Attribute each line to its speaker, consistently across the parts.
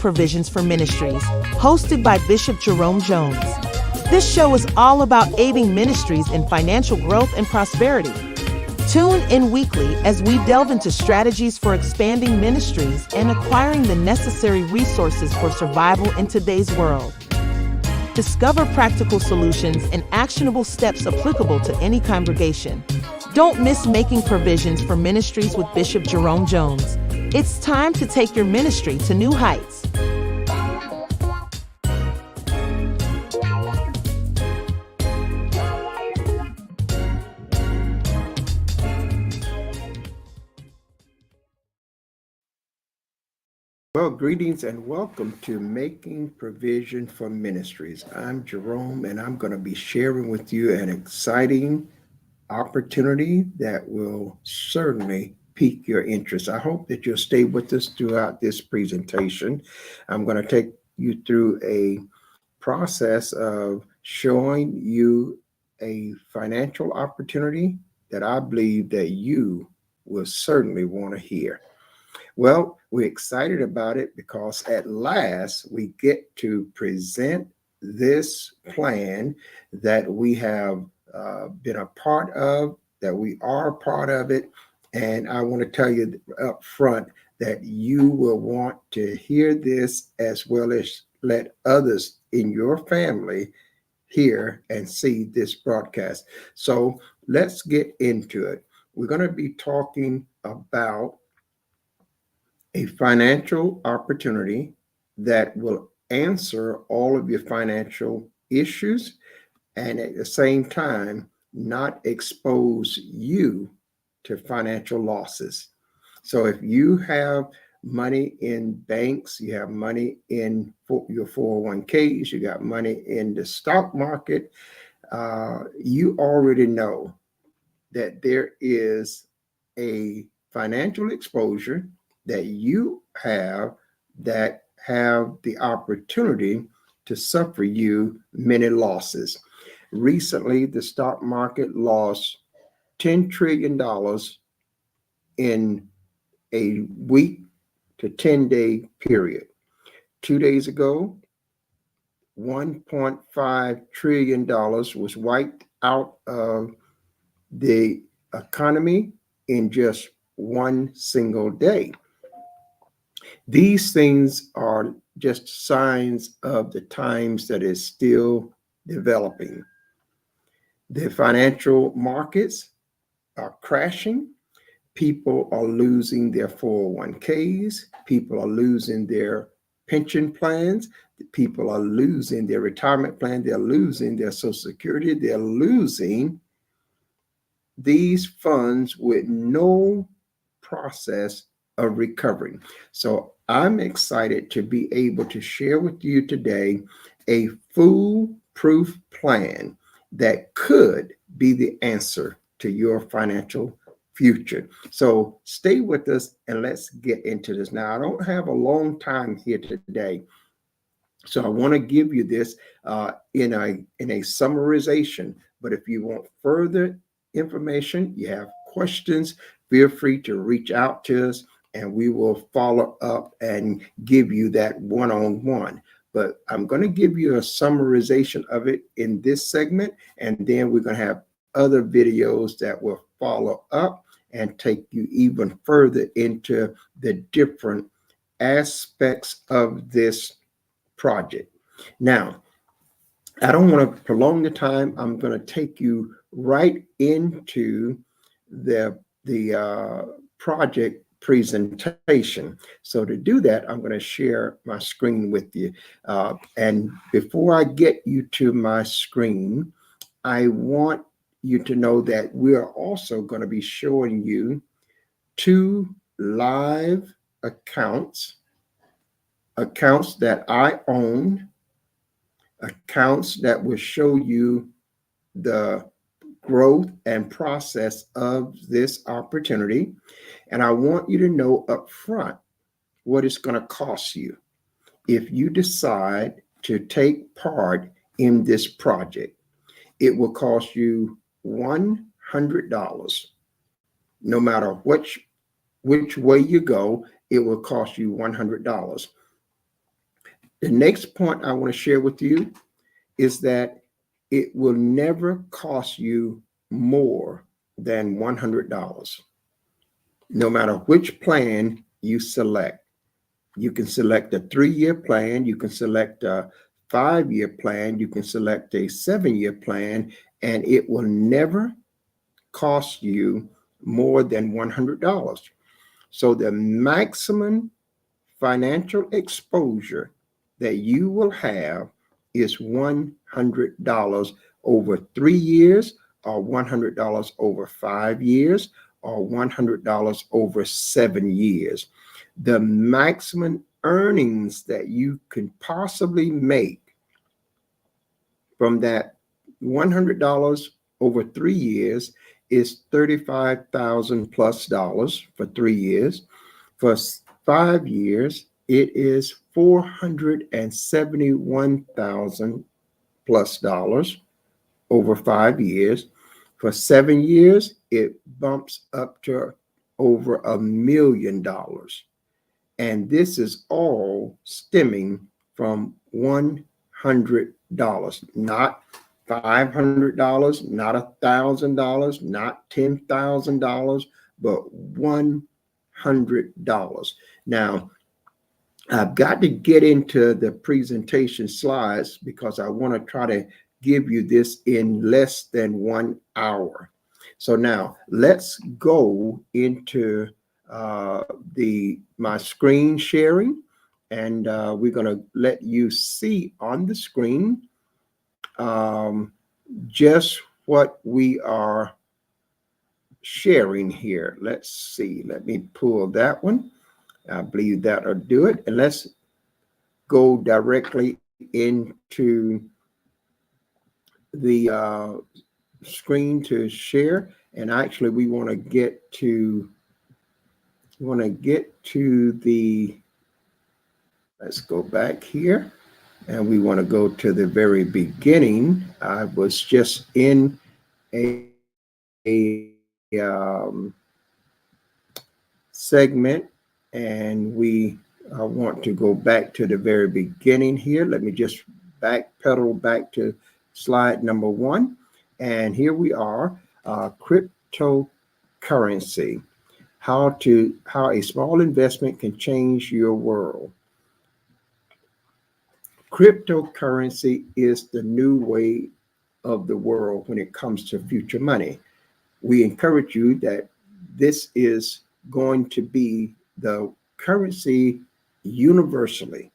Speaker 1: Provisions for Ministries, hosted by Bishop Jerome Jones. This show is all about aiding ministries in financial growth and prosperity. Tune in weekly as we delve into strategies for expanding ministries and acquiring the necessary resources for survival in today's world. Discover practical solutions and actionable steps applicable to any congregation. Don't miss Making Provisions for Ministries with Bishop Jerome Jones. It's time to take your ministry to new heights.
Speaker 2: Well, greetings and welcome to Making Provision for Ministries. I'm Jerome, and I'm going to be sharing with you an exciting opportunity that will certainly pique your interest. I hope that you'll stay with us throughout this presentation. I'm going to take you through a process of showing you a financial opportunity that I believe that you will certainly want to hear. Well, we're excited about it because at last we get to present this plan that we have been a part of, that we are a part of it. And I want to tell you up front that you will want to hear this as well as let others in your family hear and see this broadcast. So let's get into it. We're going to be talking about a financial opportunity that will answer all of your financial issues and at the same time not expose you to financial losses. So if you have money in banks, you have money in your 401ks, you got money in the stock market, you already know that there is a financial exposure that you have that have the opportunity to suffer you many losses. Recently, the stock market lost $10 trillion in a week to 10-day period. 2 days ago, $1.5 trillion was wiped out of the economy in just one single day. These things are just signs of the times that is still developing. The financial markets are crashing. People are losing their 401ks. People are losing their pension plans. People are losing their retirement plan. They're losing their Social Security. They're losing these funds with no process of recovering. So I'm excited to be able to share with you today a foolproof plan that could be the answer to your financial future. So stay with us and let's get into this. Now, I don't have a long time here today, so I want to give you this in a summarization. But if you want further information, you have questions, feel free to reach out to us and we will follow up and give you that one-on-one. But I'm going to give you a summarization of it in this segment, and then we're going to have other videos that will follow up and take you even further into the different aspects of this project. Now, I don't want to prolong the time. I'm going to take you right into the project presentation. So to do that, I'm going to share my screen with you. And before I get you to my screen, I want you to know that we are also going to be showing you 2 live accounts that I own, accounts that will show you the growth and process of this opportunity. And I want you to know up front what it's going to cost you if you decide to take part in this project. It will cost you $100. No matter which way you go, it will cost you $100. The next point I want to share with you is that it will never cost you more than $100, no matter which plan you select. You can select a 3-year plan, you can select a 5-year plan, you can select a 7-year plan, and it will never cost you more than $100. So the maximum financial exposure that you will have is $100 over 3 years, or $100 over 5 years, or $100 over 7 years. The maximum earnings that you can possibly make from that $100 over 3 years is $35,000 plus dollars for 3 years. For 5 years, it is $471,000 plus dollars over 5 years. For 7 years, it bumps up to over $1 million. And this is all stemming from $100, not $500, not $1,000, not $10,000, but $100. Now, I've got to get into the presentation slides because I want to try to give you this in less than 1 hour. So now let's go into my screen sharing, and we're going to let you see on the screen just what we are sharing here. Let's see. Let me pull that one. I believe that'll do it. And let's go directly into the screen to share. And actually, we want to get to the, let's go back here, and we want to go to the very beginning. I was just in a segment, and we want to go back to the very beginning here. Let me just backpedal back to slide number 1. And here we are, cryptocurrency, how a small investment can change your world. Cryptocurrency is the new way of the world when it comes to future money. We encourage you that this is going to be the currency universally.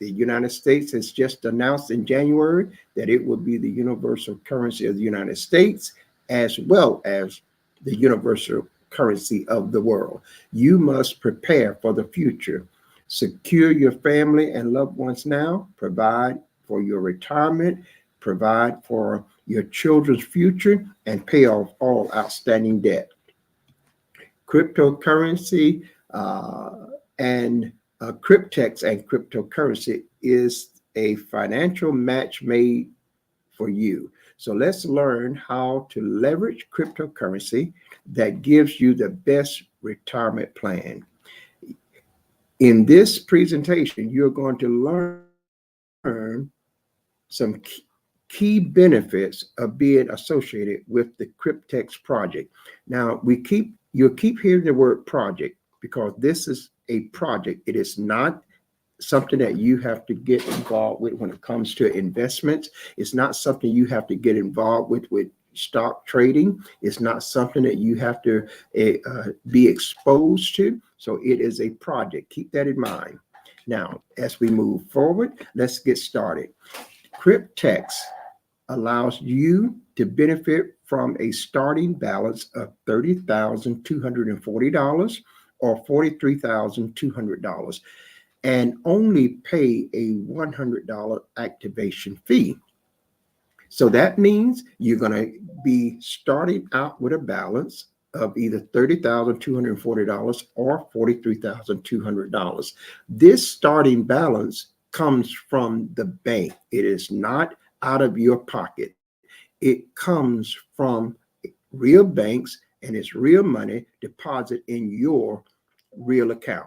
Speaker 2: The United States has just announced in January that it will be the universal currency of the United States, as well as the universal currency of the world. You must prepare for the future. Secure your family and loved ones now. Provide for your retirement. Provide for your children's future, and pay off all outstanding debt. Cryptocurrency and Cryptex and cryptocurrency is a financial match made for you. So let's learn how to leverage cryptocurrency that gives you the best retirement plan. In this presentation, you're going to learn some key benefits of being associated with the Cryptex project. Now, you'll keep hearing the word project because this is a project. It is not something that you have to get involved with when it comes to investments. It's not something you have to get involved with stock trading. It's not something that you have to be exposed to. So it is a project. Keep that in mind. Now, as we move forward, let's get started. Cryptex allows you to benefit from a starting balance of $30,240 or $43,200 and only pay a $100 activation fee. So that means you're going to be starting out with a balance of either $30,240 or $43,200. This starting balance comes from the bank. It is not out of your pocket. It comes from real banks, and it's real money deposited in your real account.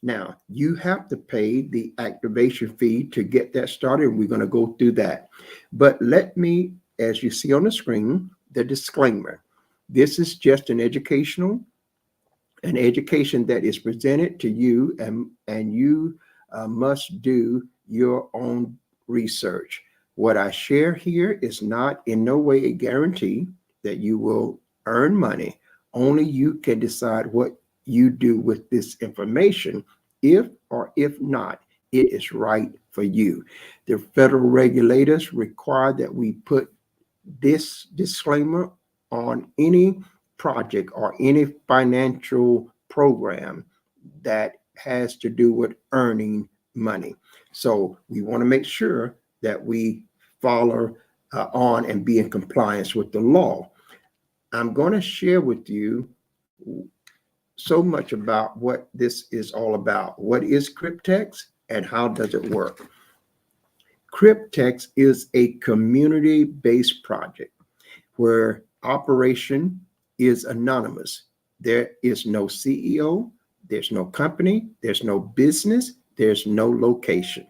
Speaker 2: Now, you have to pay the activation fee to get that started. We're going to go through that. But let me, as you see on the screen, the disclaimer. This is just an education that is presented to you, and you must do your own research. What I share here is not in no way a guarantee that you will earn money. Only you can decide what you do with this information, if or if not it is right for you. The federal regulators require that we put this disclaimer on any project or any financial program that has to do with earning money. So we want to make sure that we follow on and be in compliance with the law. I'm going to share with you so much about what this is all about. What is Cryptex and how does it work? Cryptex is a community-based project where operation is anonymous. There is no CEO, there's no company, there's no business, there's no location.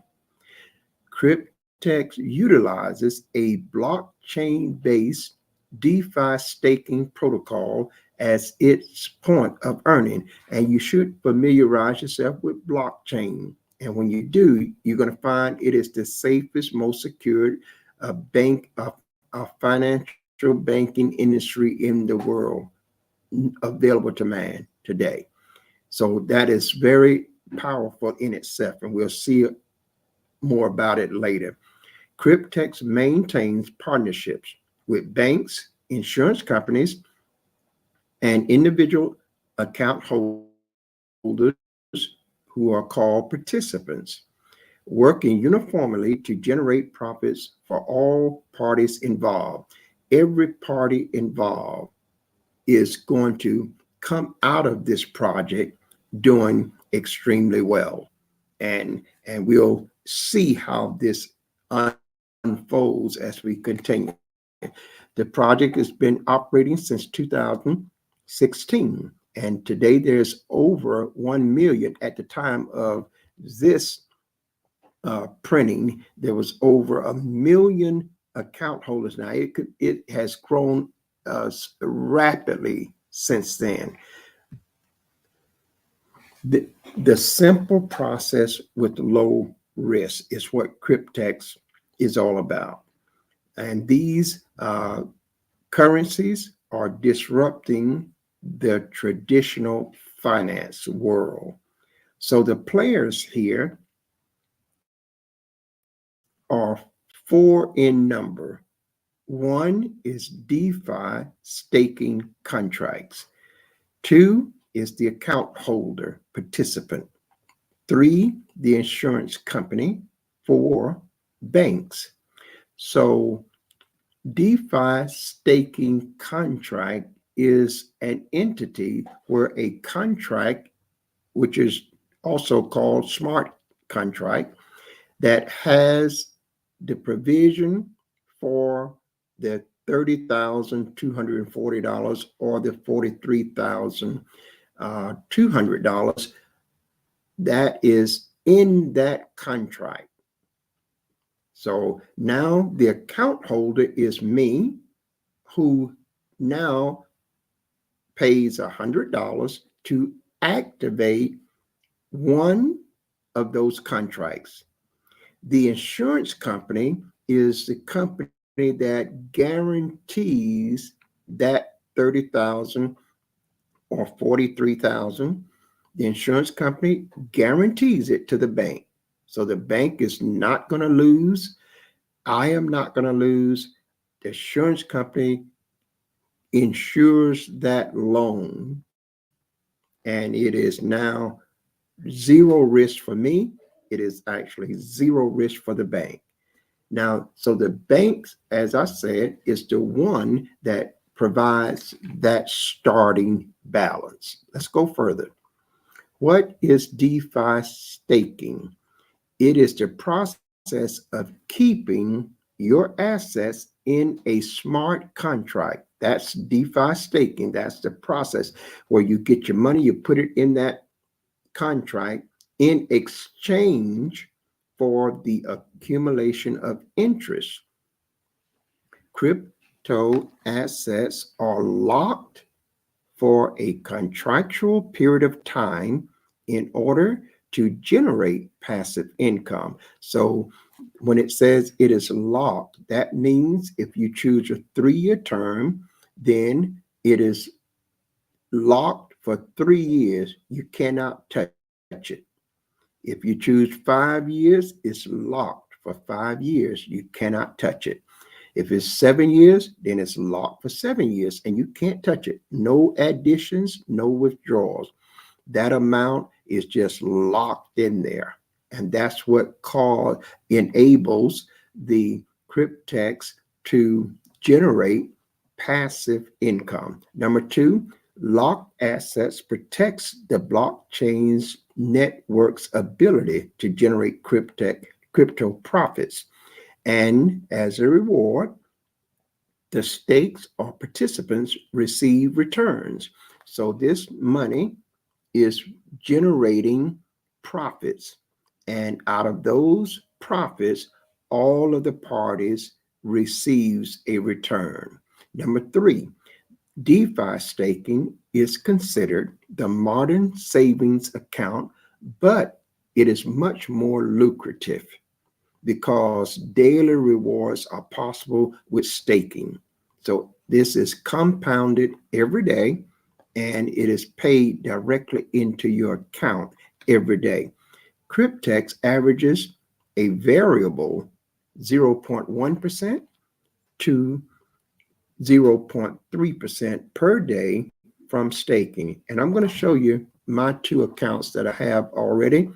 Speaker 2: Cryptex utilizes a blockchain-based DeFi staking protocol as its point of earning, and you should familiarize yourself with blockchain. And when you do, you're going to find it is the safest, most secured financial banking industry in the world available to man today. So that is very powerful in itself, and we'll see more about it later. Cryptex maintains partnerships with banks, insurance companies, and individual account holders who are called participants, working uniformly to generate profits for all parties involved. Every party involved is going to come out of this project doing extremely well. And we'll see how this unfolds as we continue. The project has been operating since 2016, and today there's over 1 million. At the time of this printing, there was over 1 million account holders. Now it has grown rapidly since then. The simple process with low risk is what Cryptex is all about. And these currencies are disrupting the traditional finance world. So the players here are 4 in number. One is DeFi staking contracts. 2 is the account holder participant. 3, the insurance company. 4, banks. So DeFi staking contract is an entity where a contract, which is also called smart contract, that has the provision for the $30,240 or the $43,200 that is in that contract. So now the account holder is me, who now pays $100 to activate one of those contracts. The insurance company is the company that guarantees that 30,000 or 43,000. The insurance company guarantees it to the bank. So the bank is not going to lose. I am not going to lose. The insurance company insures that loan, and it is now zero risk for me. It is actually zero risk for the bank. Now, so the banks, as I said, is the one that provides that starting balance. Let's go further. What is DeFi staking? It is the process of keeping your assets in a smart contract. That's DeFi staking. That's the process where you get your money, you put it in that contract, in exchange for the accumulation of interest. Crypto assets are locked for a contractual period of time in order to generate passive income. So when it says it is locked, that means if you choose a 3-year term, then it is locked for 3 years. You cannot touch it. If you choose 5 years, it's locked for 5 years. You cannot touch it. If it's 7 years, then it's locked for 7 years and you can't touch it. No additions, no withdrawals. That amount is just locked in there. And that's what enables the cryptex to generate passive income. Number two, locked assets protects the blockchain's network's ability to generate crypto profits. And as a reward, the stakes or participants receive returns. So this money is generating profits. And out of those profits, all of the parties receives a return. Number three, DeFi staking is considered the modern savings account, but it is much more lucrative because daily rewards are possible with staking. So this is compounded every day and it is paid directly into your account every day. Cryptex averages a variable 0.1% to 0.3% per day from staking. And I'm going to show you my 2 accounts that I have already.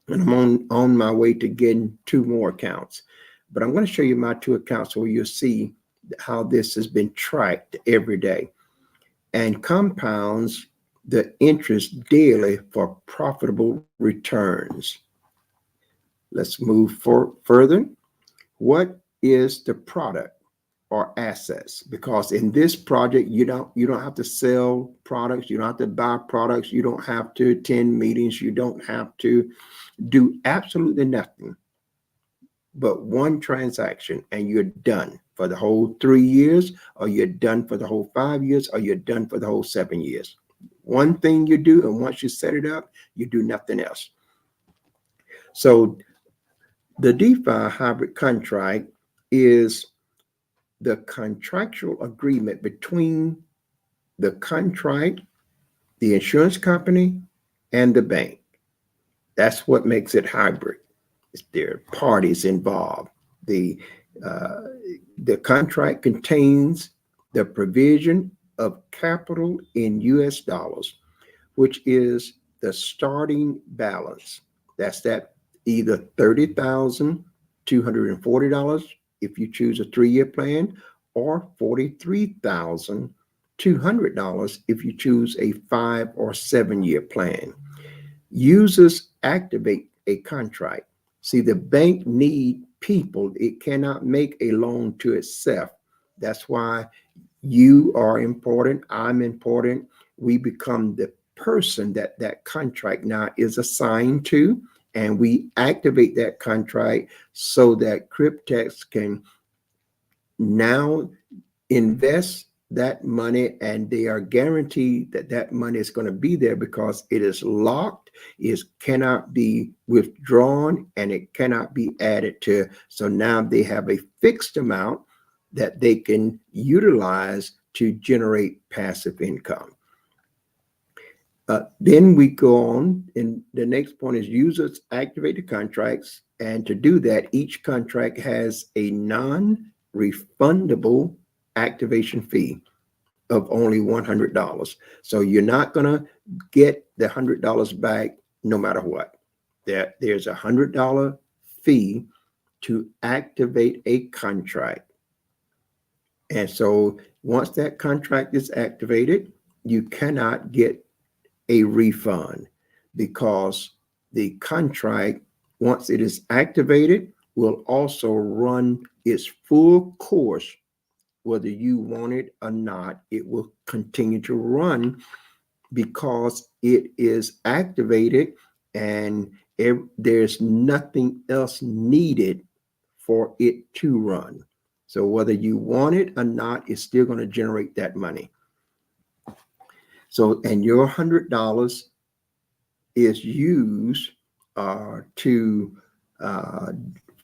Speaker 2: And I'm on my way to getting 2 more accounts. But I'm going to show you my 2 accounts so you'll see how this has been tracked every day and compounds the interest daily for profitable returns. Let's move further. What is the product or assets? Because in this project, you don't have to sell products, you don't have to buy products, you don't have to attend meetings, you don't have to do absolutely nothing but one transaction and you're done for the whole 3 years, or you're done for the whole 5 years, or you're done for the whole 7 years. One thing you do, and once you set it up, you do nothing else. So the DeFi hybrid contract is the contractual agreement between the contract, the insurance company, and the bank. That's what makes it hybrid. There are parties involved. The contract contains the provision of capital in US dollars, which is the starting balance. That's that either $30,240 if you choose a 3-year plan, or $43,200 if you choose a 5 or 7-year plan. Users activate a contract. See, the bank need people. It cannot make a loan to itself. That's why you are important. I'm important. We become the person that that contract now is assigned to, and we activate that contract so that Cryptex can now invest that money, and they are guaranteed that that money is going to be there because it is locked, it cannot be withdrawn, and it cannot be added to. So now they have a fixed amount that they can utilize to generate passive income. Then we go on, and the next point is users activate the contracts. And to do that, each contract has a non-refundable activation fee of only $100. So you're not going to get the $100 back no matter what. There's a $100 fee to activate a contract. And so once that contract is activated, you cannot get a refund because the contract, once it is activated, will also run its full course. Whether you want it or not, it will continue to run because it is activated and there's nothing else needed for it to run. So whether you want it or not, it's still going to generate that money. So, and your $100 is used to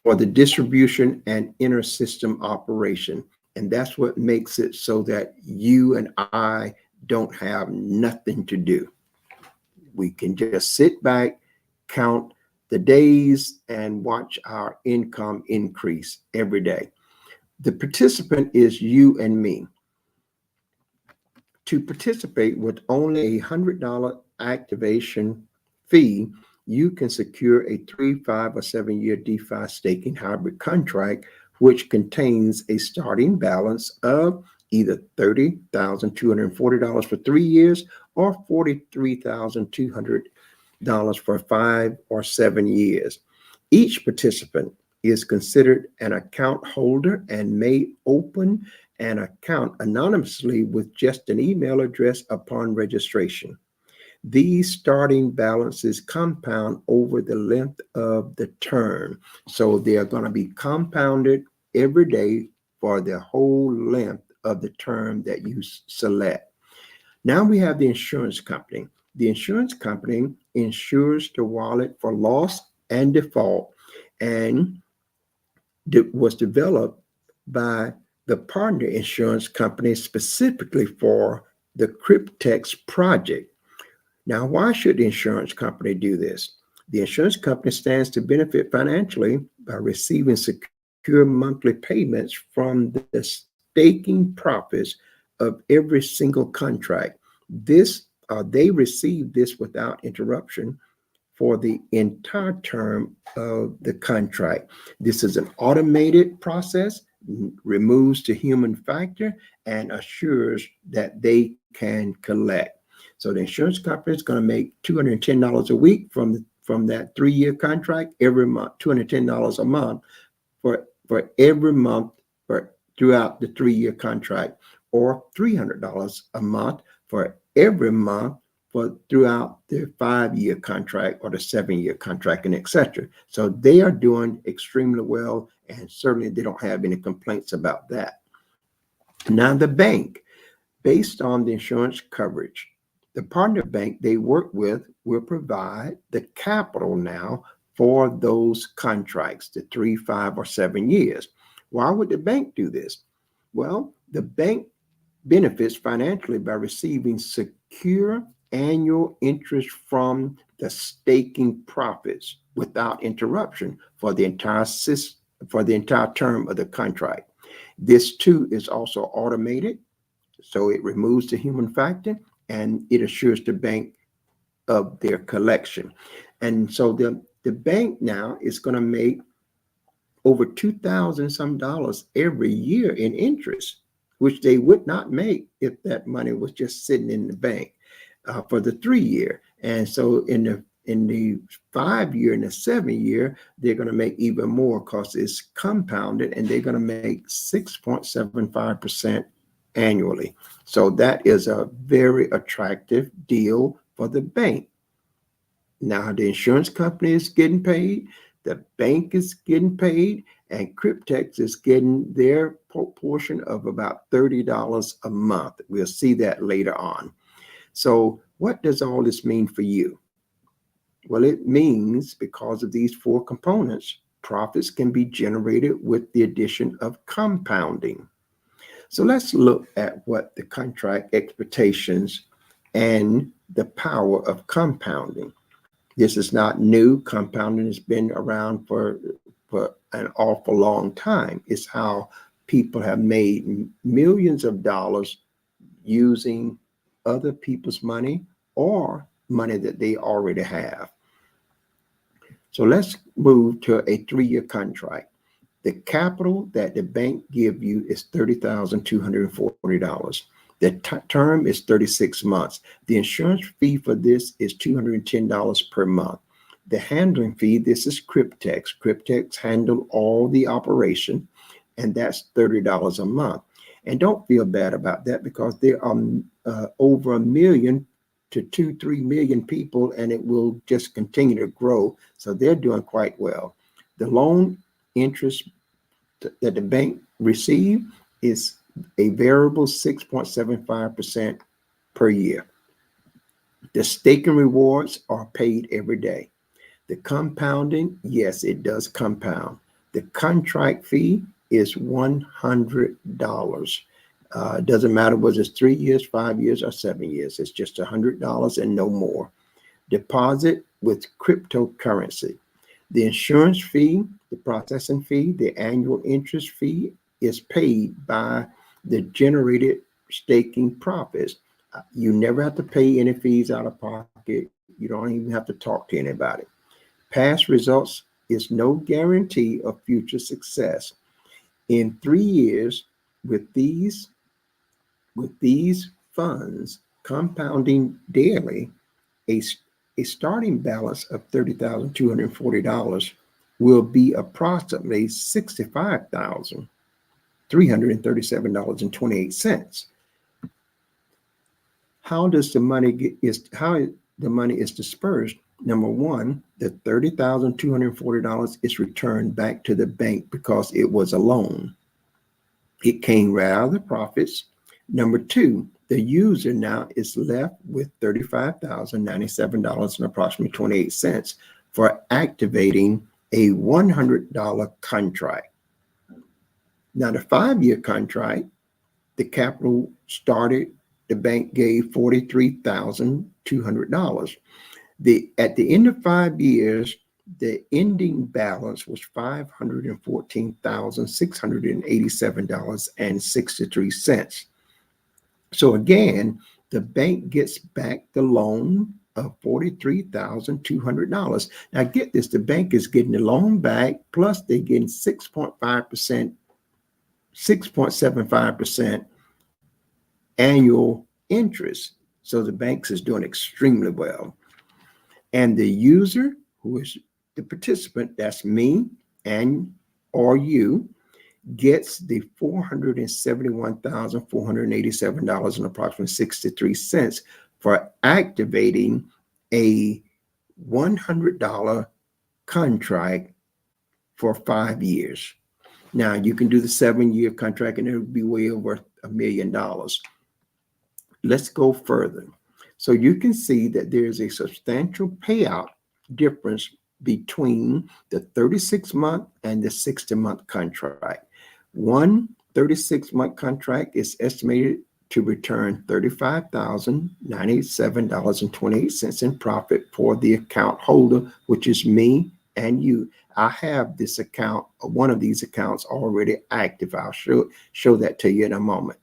Speaker 2: for the distribution and inter-system operation. And that's what makes it so that you and I don't have nothing to do. We can just sit back, count the days, and watch our income increase every day. The participant is you and me. To participate with only a $100 activation fee, you can secure a 3, 5, or 7-year DeFi staking hybrid contract, which contains a starting balance of either $30,240 for 3 years or $43,200 for 5 or 7 years. Each participant is considered an account holder and may open an account anonymously with just an email address upon registration. These starting balances compound over the length of the term. So they are going to be compounded every day for the whole length of the term that you select. Now we have the insurance company. The insurance company insures the wallet for loss and default, and was developed by the partner insurance company specifically for the Cryptex project. Now, why should the insurance company do this? The insurance company stands to benefit financially by receiving secure monthly payments from the staking profits of every single contract. They receive this without interruption for the entire term of the contract. This is an automated process, removes the human factor, and assures that they can collect. So the insurance company is going to make $210 a week from that 3-year contract every month, $210 a month for every month throughout the 3-year contract, or $300 a month for every month throughout the 5-year contract or the 7-year contract, and etc. So they are doing extremely well, and certainly they don't have any complaints about that. Now the bank, based on the insurance coverage, the partner bank they work with will provide the capital now for those contracts, the 3, 5, or 7 years. Why would the bank do this? Well, the bank benefits financially by receiving secure annual interest from the staking profits without interruption for the entire term of the contract. This too is also automated, so it removes the human factor and it assures the bank of their collection. And so the bank now is going to make over $2,000 some every year in interest, which they would not make if that money was just sitting in the bank for the 3-year. And so in the 5-year and the 7-year, they're going to make even more because it's compounded, and they're going to make 6.75% annually. So that is a very attractive deal for the bank. Now the insurance company is getting paid, the bank is getting paid, and Cryptex is getting their portion of about $30 a month. We'll see that later on. So what does all this mean for you? Well, it means because of these 4 components, profits can be generated with the addition of compounding. So let's look at what the contract expectations and the power of compounding. This is not new. Compounding has been around for an awful long time. It's how people have made millions of dollars using other people's money or money that they already have. So let's move to a 3-year contract. The capital that the bank give you is $30,240. The term is 36 months. The insurance fee for this is $210 per month. The handling fee, this is Cryptex. Cryptex handle all the operation, and that's $30 a month. And don't feel bad about that, because there are over 1 million to 2-3 million people, and it will just continue to grow. So they're doing quite well. The loan interest that the bank receive is a variable 6.75% per year. The staking rewards are paid every day. The compounding, yes, it does compound. The contract fee is $100. It doesn't matter whether it's 3 years, 5 years, or 7 years. It's just $100 and no more. Deposit with cryptocurrency. The insurance fee, the processing fee, the annual interest fee is paid by the generated staking profits. You never have to pay any fees out of pocket. You don't even have to talk to anybody. Past results is no guarantee of future success. In 3 years, with these funds compounding daily, a starting balance of $30,240 will be approximately $65,337.28. How the money is dispersed? Number one, the $30,240 is returned back to the bank because it was a loan. It came right out of the profits. Number two, the user now is left with $35,097 and approximately 28 cents for activating a $100 contract. Now, the 5-year contract, the capital started, the bank gave $43,200. At the end of 5 years, the ending balance was $514,687.63. So again, the bank gets back the loan of $43,200. Now get this, the bank is getting the loan back, plus they're getting 6.75% annual interest. So the banks is doing extremely well. And the user, who is the participant, that's me and or you, gets the $471,487 and approximately 63 cents for activating a $100 contract for 5 years. Now you can do the 7-year contract and it will be way over $1 million. Let's go further. So you can see that there's a substantial payout difference between the 36-month and the 60-month contract. One 36-month contract is estimated to return $35,097.28 in profit for the account holder, which is me and you. I have this account, one of these accounts already active. I'll show that to you in a moment.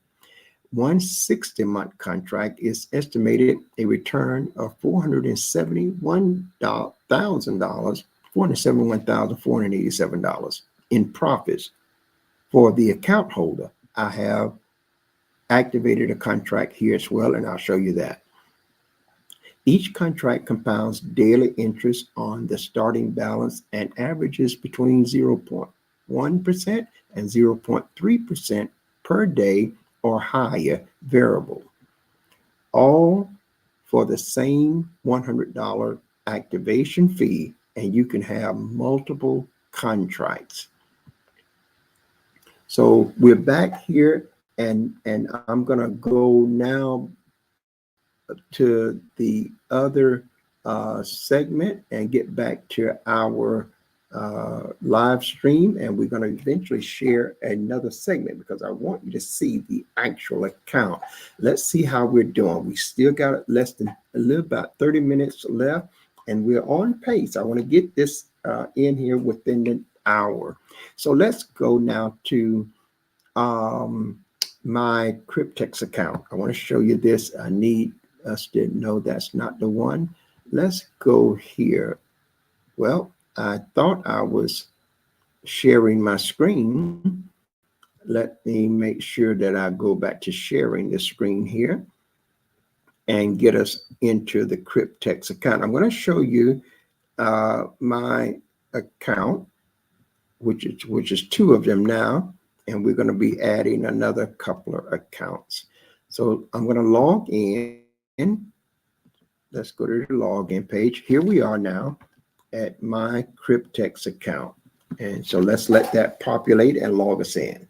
Speaker 2: One 60-month contract is estimated a return of $471,487 in profits for the account holder. I have activated a contract here as well, and I'll show you that. Each contract compounds daily interest on the starting balance and averages between 0.1% and 0.3% per day or higher variable, all for the same $100 activation fee, and you can have multiple contracts. So we're back here, and I'm going to go now to the other segment and get back to our live stream, and we're going to eventually share another segment because I want you to see the actual account. Let's see how we're doing. We still got less than about 30 minutes left, and we're on pace. I want to get this in here within an hour. So let's go now to my Cryptex account. I want to show you this. I need us to know that's not the one. Let's go here. Well, I thought I was sharing my screen. Let me make sure that I go back to sharing the screen here and get us into the Cryptex account. I'm going to show you my account, which is 2 of them now, and we're going to be adding another couple of accounts. So I'm going to log in, Let's go to the login page. Here we are now at my Cryptex account. And so let's let that populate and log us in.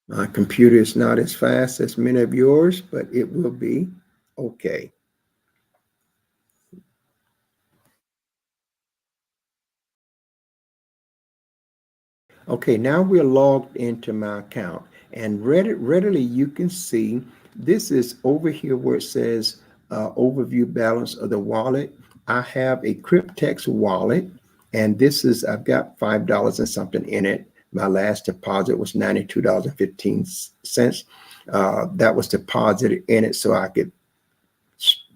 Speaker 2: My computer is not as fast as many of yours, but it will be okay. Okay, now we're logged into my account, and readily you can see this is over here where it says overview balance of the wallet. I have a Cryptex wallet, and this is, I've got $5 and something in it. My last deposit was $92.15. That was deposited in it so I could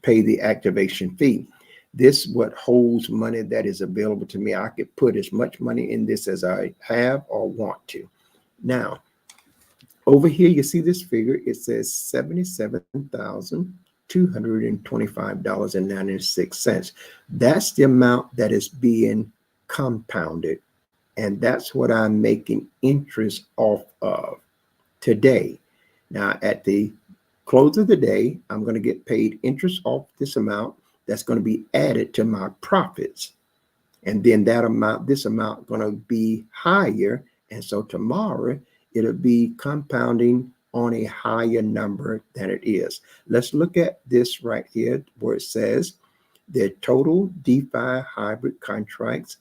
Speaker 2: pay the activation fee. This what holds money that is available to me. I could put as much money in this as I have or want to. Now, over here, you see this figure. It says $77,225.96. That's the amount that is being compounded. And that's what I'm making interest off of today. Now, at the close of the day, I'm going to get paid interest off this amount that's going to be added to my profits. And then that amount, this amount going to be higher. And so tomorrow it'll be compounding on a higher number than it is. Let's look at this right here where it says the total DeFi hybrid contracts,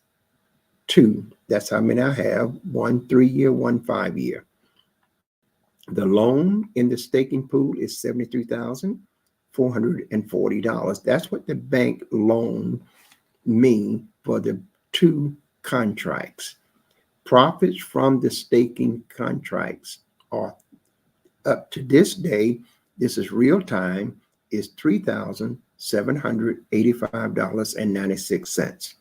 Speaker 2: 2. That's how many I have, 1 3-year, 1 5-year. The loan in the staking pool is $73,440. That's what the bank loan mean for the 2 contracts. Profits from the staking contracts are up to this day, this is real time, is $3,785.96.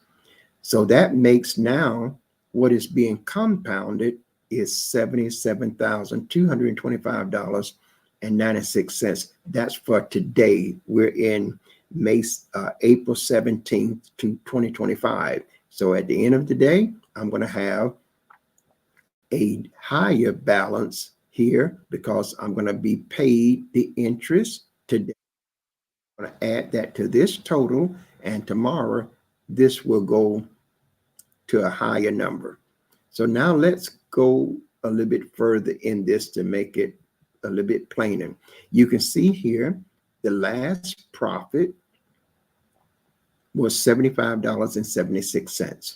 Speaker 2: So that makes now what is being compounded is $77,225.96. That's for today. We're in April 17th to 2025. So at the end of the day, I'm going to have a higher balance here because I'm going to be paid the interest today. I'm going to add that to this total, and tomorrow this will go to a higher number. So now let's go a little bit further in this to make it a little bit plainer. You can see here the last profit was $75.76.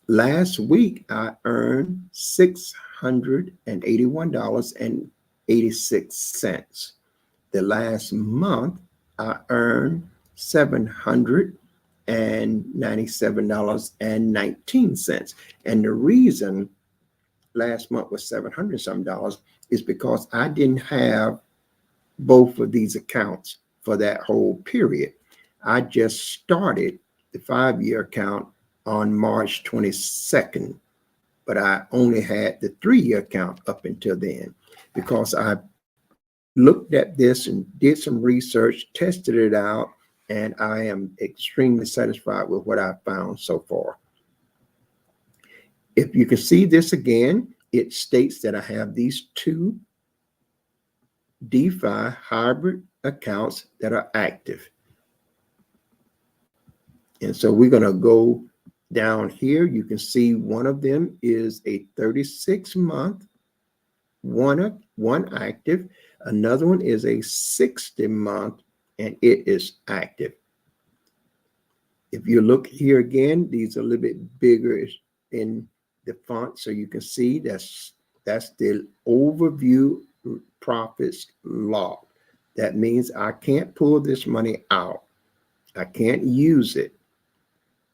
Speaker 2: Last week I earned $681.86. The last month I earned $797.19. And the reason last month was $700 some is because I didn't have both of these accounts for that whole period. I just started the 5-year account on March 22nd, but I only had the 3-year account up until then because I looked at this and did some research, tested it out, and I am extremely satisfied with what I found so far. If you can see this again, it states that I have these 2 DeFi hybrid accounts that are active. And so we're going to go down here. You can see one of them is a 36-month, one active. Another one is a 60-month, and it is active. If you look here again, these are a little bit bigger in the font, so you can see that's the overview profits log. That means I can't pull this money out. I can't use it.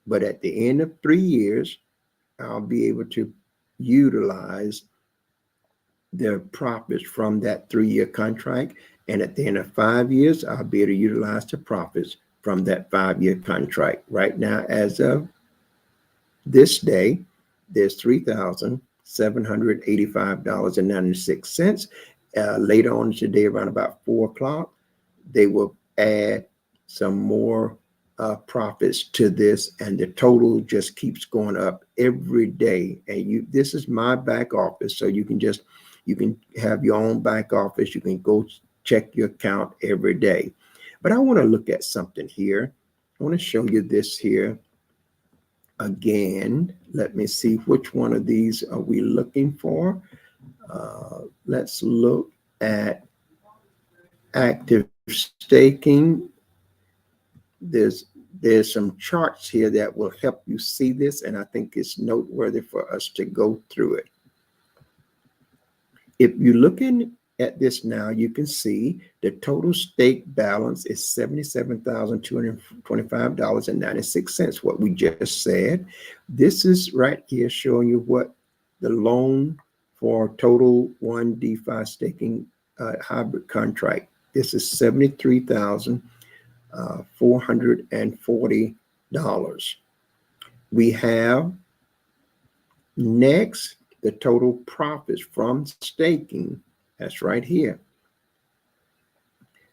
Speaker 2: But at the end of 3 years, I'll be able to utilize the profits from that 3-year contract. And at the end of 5 years, I'll be able to utilize the profits from that 5-year contract. Right now, as of this day, there's $3,785.96. Later on today, around about 4 o'clock, they will add some more profits to this, and the total just keeps going up every day. And this is my back office, so you can just You can have your own back office. You can go check your account every day. But I want to look at something here. I want to show you this here again. Let me see, which one of these are we looking for? Let's look at active staking. There's some charts here that will help you see this, and I think it's noteworthy for us to go through it. If you're looking at this now, you can see the total stake balance is $77,225.96, what we just said. This is right here showing you what the loan for total one DeFi staking hybrid contract. This is $73,440. We have next the total profits from staking. That's right here.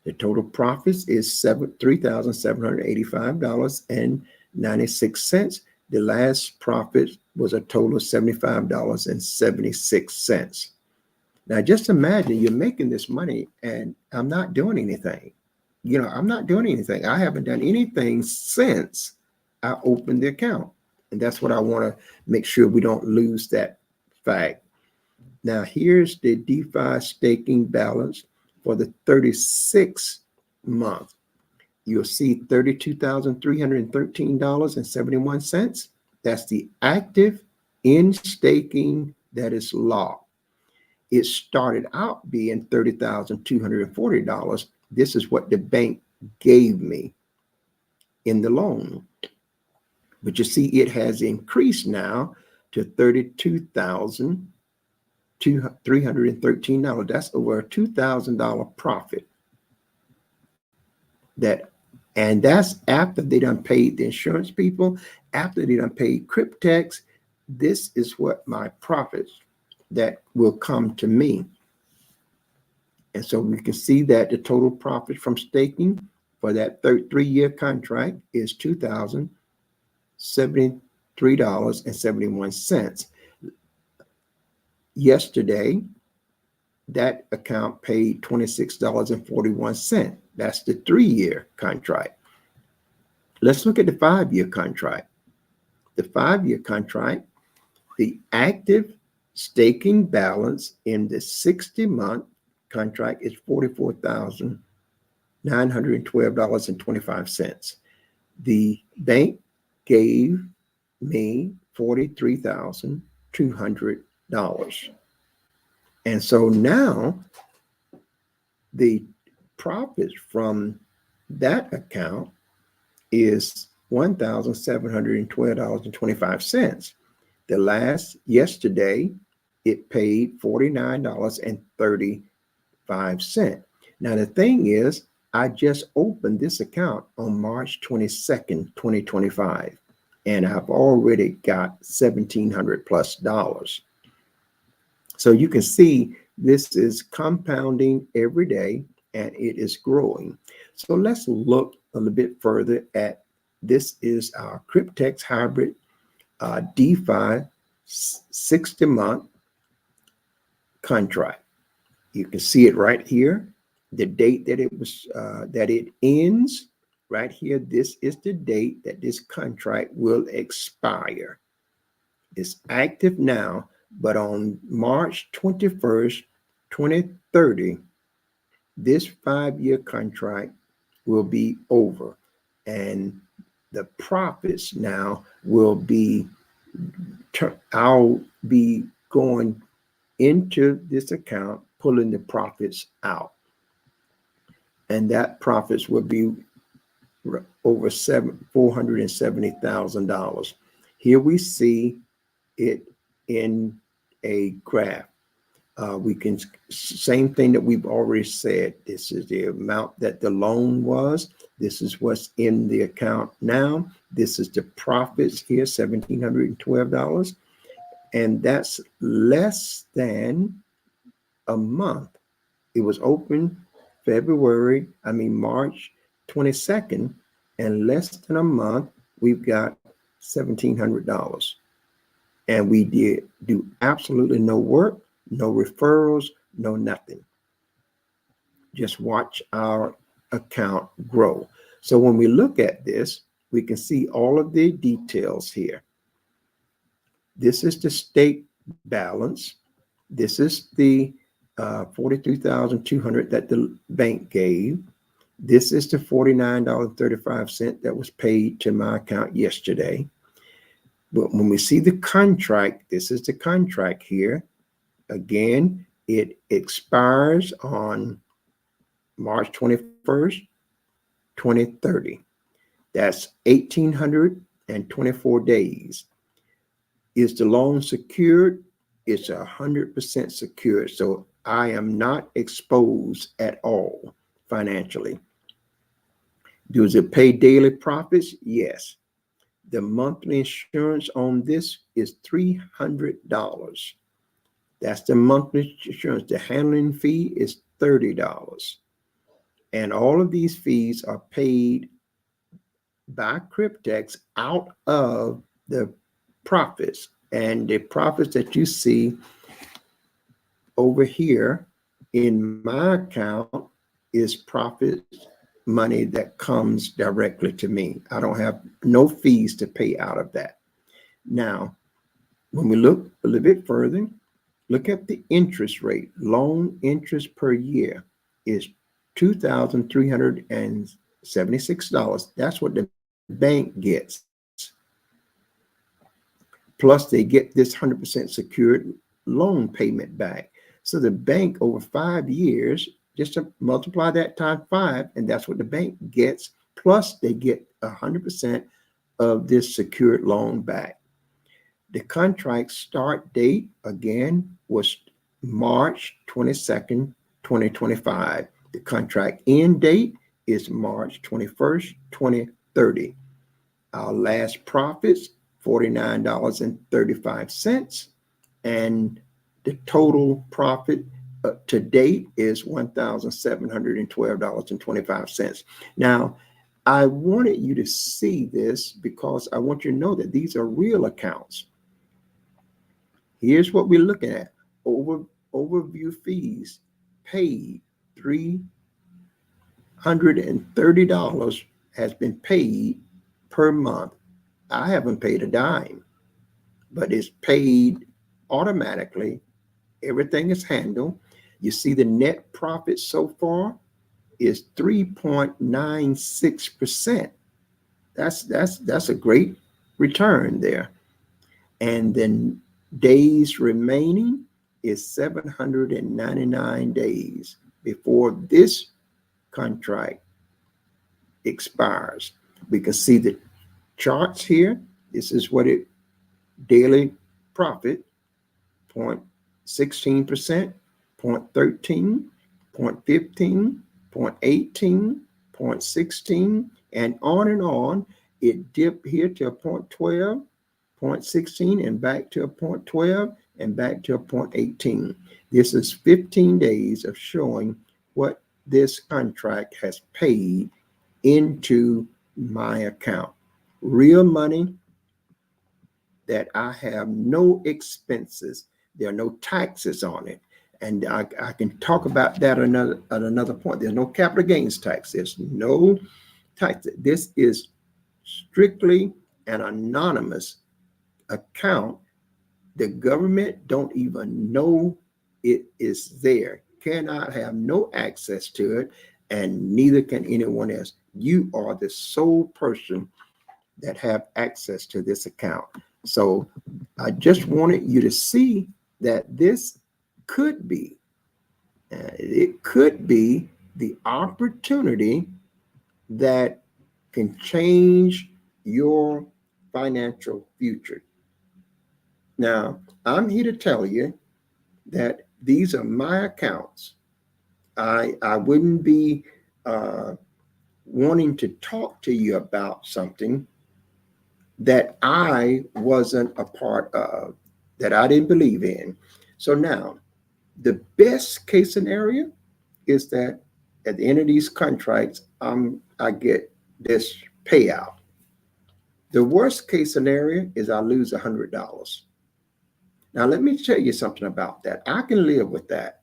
Speaker 2: The total profits is $3,785.96. The last profit was a total of $75.76. Now, just imagine you're making this money and I'm not doing anything. I'm not doing anything. I haven't done anything since I opened the account. And that's what I want to make sure we don't lose that fact. Now, here's the DeFi staking balance for the 36th month. You'll see $32,313.71. That's the active in staking that is locked. It started out being $30,240. This is what the bank gave me in the loan. But you see, it has increased now to $32,313. That's over a $2,000 profit. And that's after they done paid the insurance people, after they done paid Cryptex. This is what my profits that will come to me. And so we can see that the total profit from staking for that 3-year contract is $2,073.71. Yesterday, that account paid $26.41. That's the 3-year contract. Let's look at the 5-year contract. The 5-year contract, the active staking balance in the 60-month contract is $44,912.25. The bank gave me $43,200. And so now the profits from that account is $1,712.25. Yesterday, it paid $49.35. Now, the thing is, I just opened this account on March 22nd, 2025, and I've already got $1,700 plus. So you can see this is compounding every day and it is growing. So let's look a little bit further at this. Is our Cryptex hybrid DeFi 60-month contract. You can see it right here. The date that it ends right here. This is the date that this contract will expire. It's active now, but on March 21st, 2030, this 5-year contract will be over, and the profits now will be, I'll be going into this account, pulling the profits out, and that profits will be over $470,000. Here we see it in a graph. We can, same thing that we've already said. This is the amount that the loan was. This is what's in the account now. This is the profits here, $1,712. And that's less than a month. It was open March 22nd, and less than a month, we've got $1,700. And we did do absolutely no work, no referrals, no nothing. Just watch our account grow. So when we look at this, we can see all of the details here. This is the state balance. This is the 43,200 that the bank gave. This is the $49.35 that was paid to my account yesterday. But when we see the contract, this is the contract here. Again, it expires on March 21st, 2030. That's 1,824 days. Is the loan secured? It's 100% secured. So I am not exposed at all financially. Does it pay daily profits? Yes. The monthly insurance on this is $300. That's the monthly insurance. The handling fee is $30. And all of these fees are paid by Cryptex out of the profits. And the profits that you see over here in my account is profit money that comes directly to me. I don't have no fees to pay out of that. Now, when we look a little bit further, look at the interest rate. Loan interest per year is $2,376. That's what the bank gets. Plus, they get this 100% secured loan payment back. So the bank over 5 years, just to multiply that times 5, and that's what the bank gets. Plus, they get 100% of this secured loan back. The contract start date, again, was March 22nd, 2025. The contract end date is March 21st, 2030. Our last profits, $49.35. And the total profit to date is $1,712.25. Now, I wanted you to see this because I want you to know that these are real accounts. Here's what we're looking at. Overview fees paid. $330 has been paid per month. I haven't paid a dime, but it's paid automatically. Everything is handled. You see the net profit so far is 3.96%. That's a great return there. And then days remaining is 799 days before this contract expires. We can see the charts here. This is what it daily profit, 0.16%, 0.13, 0.15, 0.18, 0.16, and on. It dipped here to a 0.12, 0.16, and back to a 0.12, and back to a 0.18. This is 15 days of showing what this contract has paid into my account. Real money that I have no expenses. There are no taxes on it. And I can talk about that at another point. There's no capital gains tax. There's no tax. This is strictly an anonymous account. The government don't even know it is there. Cannot have no access to it, and neither can anyone else. You are the sole person that have access to this account. So I just wanted you to see that this could be, it could be the opportunity that can change your financial future. Now, I'm here to tell you that these are my accounts. I wouldn't be wanting to talk to you about something that I wasn't a part of, that I didn't believe in. So now, the best case scenario is that at the end of these contracts, I get this payout. The worst case scenario is I lose $100. Now, let me tell you something about that. I can live with that.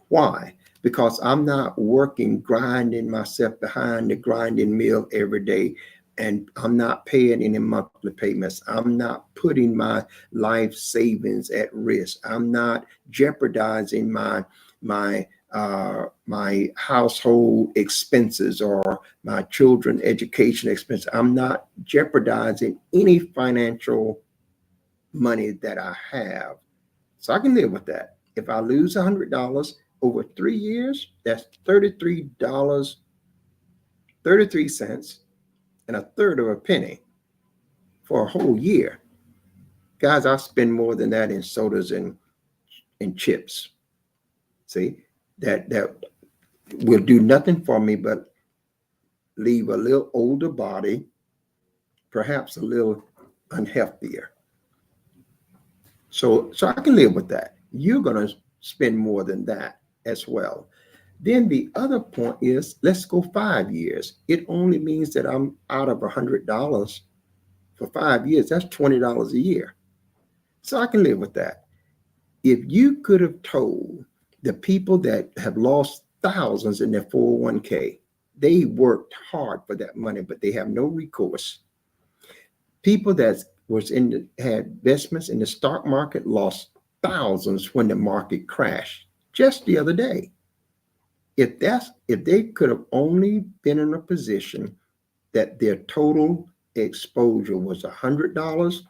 Speaker 2: Why? Because I'm not working, grinding myself behind the grinding mill every day. And I'm not paying any monthly payments. I'm not putting my life savings at risk. I'm not jeopardizing my household expenses or my children education expenses. I'm not jeopardizing any financial money that I have. So I can live with that. If I lose $100 over 3 years, that's $33, 33 cents, and a third of a penny for a whole year. Guys, I spend more than that in sodas and chips. See, that will do nothing for me but leave a little older body, perhaps a little unhealthier. So I can live with that. You're going to spend more than that as well. Then the other point is, let's go 5 years. It only means that I'm out of $100 for 5 years. That's $20 a year. So I can live with that. If you could have told the people that have lost thousands in their 401k, they worked hard for that money, but they have no recourse. People that had investments in the stock market lost thousands when the market crashed just the other day. If they could have only been in a position that their total exposure was $100,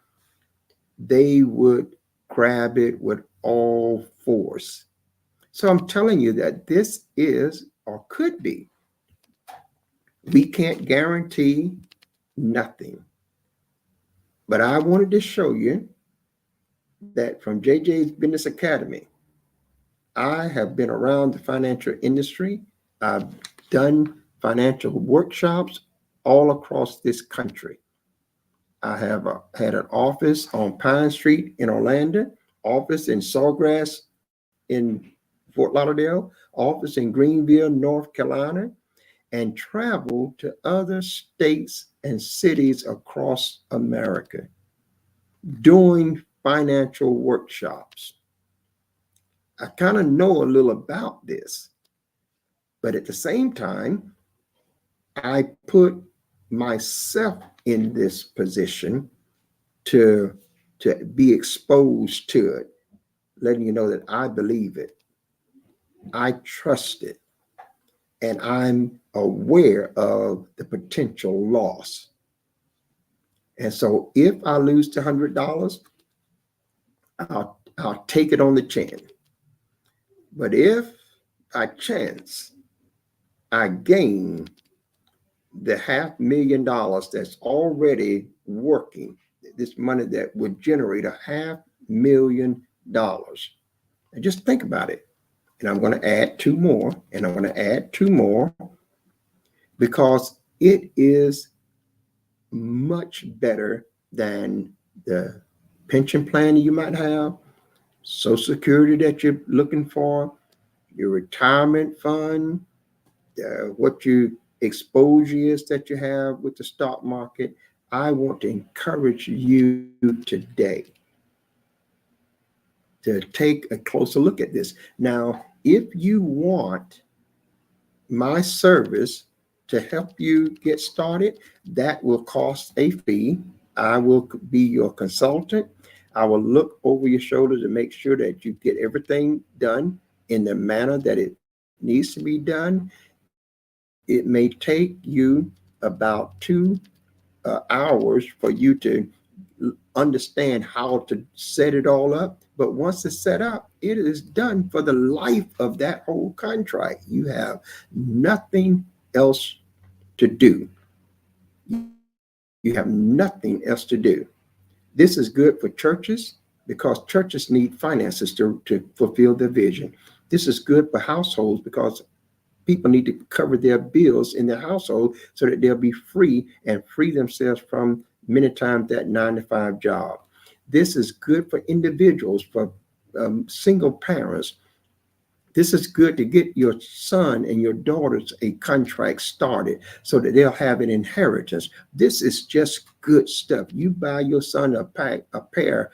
Speaker 2: they would grab it with all force. So I'm telling you that this is or could be. We can't guarantee nothing. But I wanted to show you that from JJ's Business Academy, I have been around the financial industry. I've done financial workshops all across this country. I have had an office on Pine Street in Orlando, office in Sawgrass in Fort Lauderdale, office in Greenville, North Carolina, and travel to other states and cities across America doing financial workshops. I kind of know a little about this, but at the same time, I put myself in this position to be exposed to it, letting you know that I believe it, I trust it, and I'm aware of the potential loss. And so if I lose the $100, I'll take it on the chin. But if by chance I gain the $500,000 that's already working, this money that would generate $500,000, and just think about it. And I'm going to add two more, and I'm going to add two more, because it is much better than the pension plan you might have, Social Security that you're looking for, your retirement fund, what your exposure is that you have with the stock market. I want to encourage you today to take a closer look at this. Now, if you want my service to help you get started, that will cost a fee. I will be your consultant. I will look over your shoulder to make sure that you get everything done in the manner that it needs to be done. It may take you about 2 hours for you to understand how to set it all up. But once it's set up, it is done for the life of that whole contract. You have nothing else to do. You have nothing else to do. This is good for churches because churches need finances to fulfill their vision. This is good for households because people need to cover their bills in their household so that they'll be free and free themselves from many times that 9-to-5 job. This is good for individuals, for single parents. This is good to get your son and your daughters a contract started so that they'll have an inheritance. This is just good stuff. You buy your son a pair of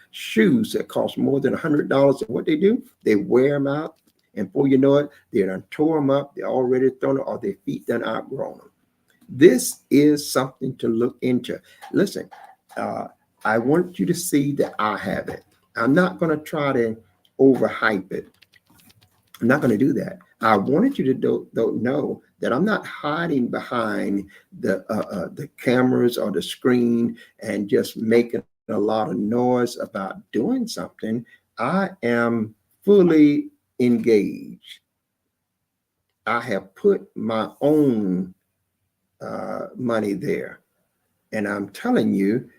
Speaker 2: shoes that cost more than $100, and what they do, they wear them out, and before you know it, they done tore them up. They're already thrown up, or their feet done outgrown them. This is something to look into. Listen, I want you to see that I have it. I'm not going to try to overhype it. I'm not going to do that. I wanted you to know that I'm not hiding behind the cameras or the screen and just making a lot of noise about doing something. I am fully engaged. I have put my own money there. And I'm telling you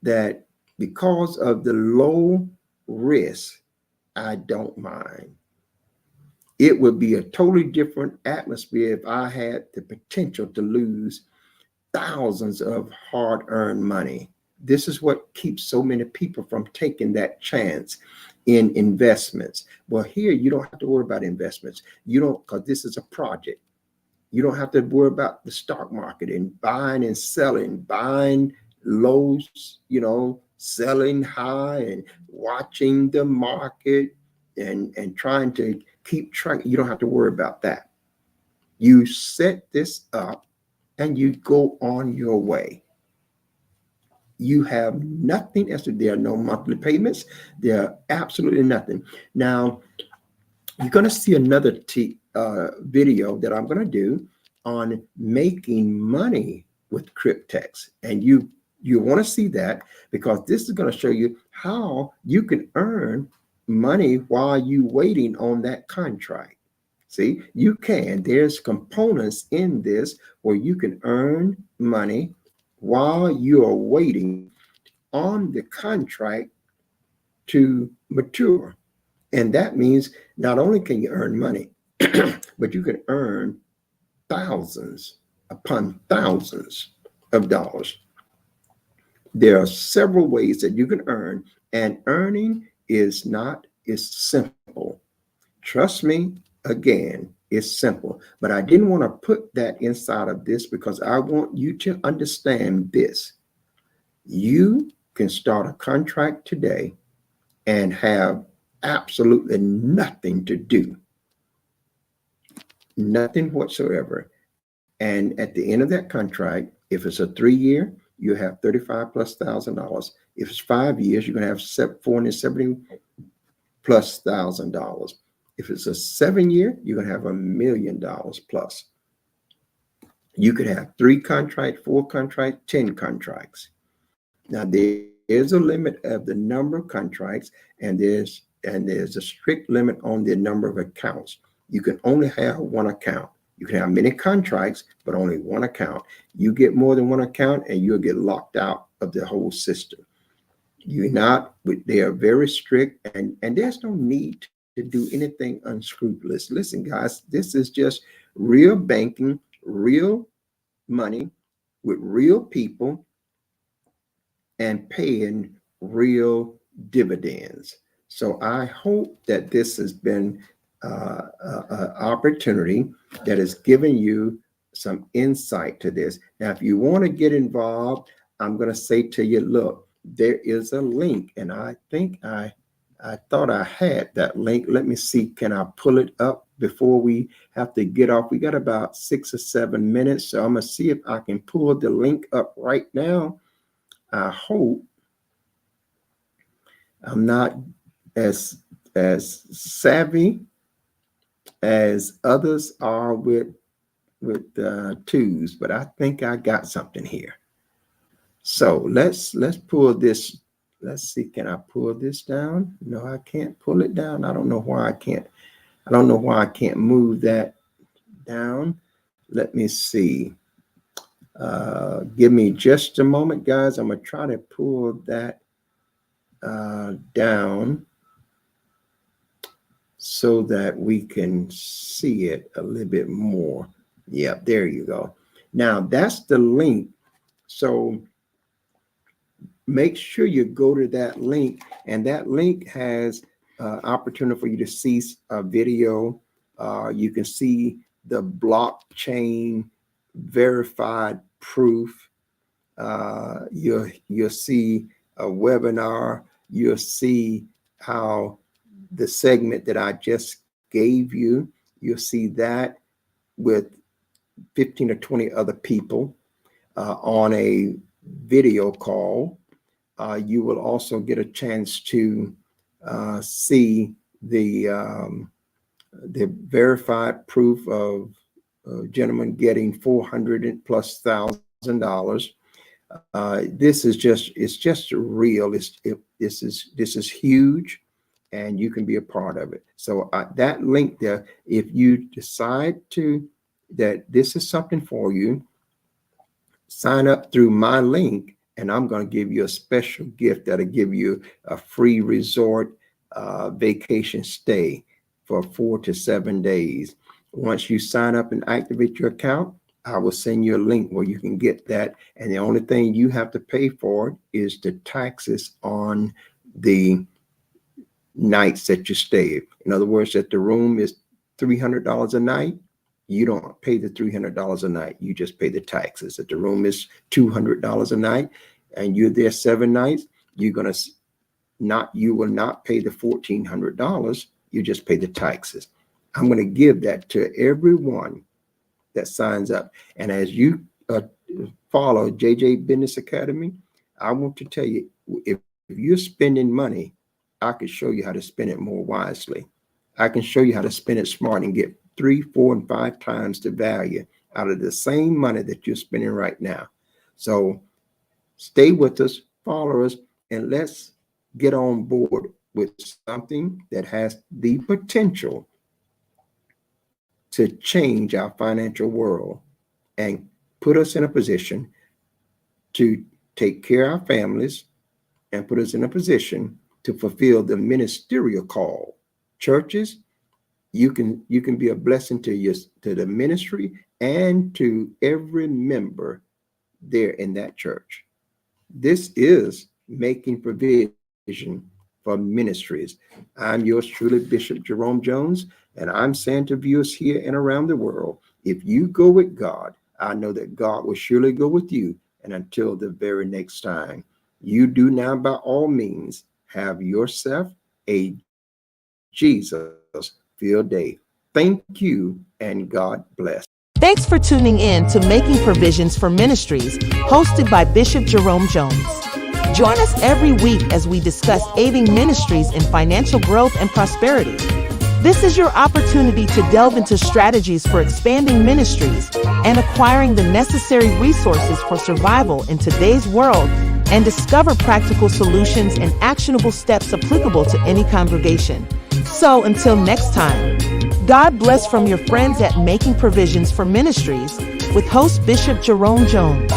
Speaker 2: that because of the low risk, I don't mind. It would be a totally different atmosphere if I had the potential to lose thousands of hard-earned money. This is what keeps so many people from taking that chance in investments. Well, here you don't have to worry about investments. You don't, because this is a project. You don't have to worry about the stock market and buying and selling, buying lows, selling high and watching the market and trying to keep track. You don't have to worry about that. You set this up and you go on your way. You have nothing else. There are no monthly payments. There are absolutely nothing. Now, you're going to see another video that I'm going to do on making money with Cryptex. And you want to see that, because this is going to show you how you can earn money while you waiting on that contract. See, you can. There's components in this where you can earn money while you are waiting on the contract to mature. And that means not only can you earn money, but you can earn thousands upon thousands of dollars. There are several ways that you can earn, and earning is simple. Trust me, again, it's simple. But I didn't want to put that inside of this because I want you to understand this. You can start a contract today and have absolutely nothing to do. Nothing whatsoever. And at the end of that contract, if it's a 3-year, you have $35,000+. If it's 5 years, you're going to have $470,000+. If it's a 7-year, you're going to have $1 million+. You could have 3 contracts, 4 contracts, 10 contracts. Now there is a limit of the number of contracts, and there's a strict limit on the number of accounts. You can only have one account. You can have many contracts, but only one account. You get more than one account and you'll get locked out of the whole system. They are very strict, and there's no need to do anything unscrupulous. Listen, guys, this is just real banking, real money with real people and paying real dividends. So I hope that this has been an opportunity that has given you some insight to this. Now, if you want to get involved, I'm going to say to you, look, there is a link, and I think I thought I had that link. Let me see, can I pull it up before we have to get off? We got about 6 or 7 minutes, so I'm going to see if I can pull the link up right now. I hope I'm not as savvy as others are with twos, but I think I got something here. So let's pull this. Let's see, can I pull this down? No, I can't pull it down. I don't know why I can't. I don't know why I can't move that down. Let me see. Give me just a moment, guys. I'm gonna try to pull that down so that we can see it a little bit more. Yeah, there you go. Now that's the link. So make sure you go to that link, and that link has opportunity for you to see a video. You can see the blockchain verified proof. You'll see a webinar. You'll see how the segment that I just gave you, you'll see that with 15 or 20 other people on a video call. You will also get a chance to see the verified proof of a gentleman getting $400,000+. This is it's just real. This is huge, and you can be a part of it. So that link there, if you decide that this is something for you, sign up through my link, and I'm going to give you a special gift that'll give you a free resort vacation stay for 4 to 7 days. Once you sign up and activate your account, I will send you a link where you can get that. And the only thing you have to pay for is the taxes on the nights that you stay. In other words, if the room is $300 a night, you don't pay the $300 a night. You just pay the taxes. If the room is $200 a night and you're there 7 nights, you will not pay the $1,400. You just pay the taxes. I'm going to give that to everyone that signs up. And as you follow JJ Business Academy, I want to tell you, if you're spending money, I can show you how to spend it more wisely. I can show you how to spend it smart and get 3, 4, and 5 times the value out of the same money that you're spending right now. So stay with us, follow us, and let's get on board with something that has the potential to change our financial world and put us in a position to take care of our families and put us in a position to fulfill the ministerial call. Churches, you can be a blessing to the ministry and to every member there in that church. This is making provision for ministries. I'm yours truly, Bishop Jerome Jones, and I'm saying to viewers here and around the world, if you go with God, I know that God will surely go with you. And until the very next time, you do now by all means have yourself a Jesus-filled day. Thank you, and God bless.
Speaker 1: Thanks for tuning in to Making Provisions for Ministries, hosted by Bishop Jerome Jones. Join us every week as we discuss aiding ministries in financial growth and prosperity. This is your opportunity to delve into strategies for expanding ministries and acquiring the necessary resources for survival in today's world, and discover practical solutions and actionable steps applicable to any congregation. So until next time, God bless from your friends at Making Provisions for Ministries with host Bishop Jerome Jones.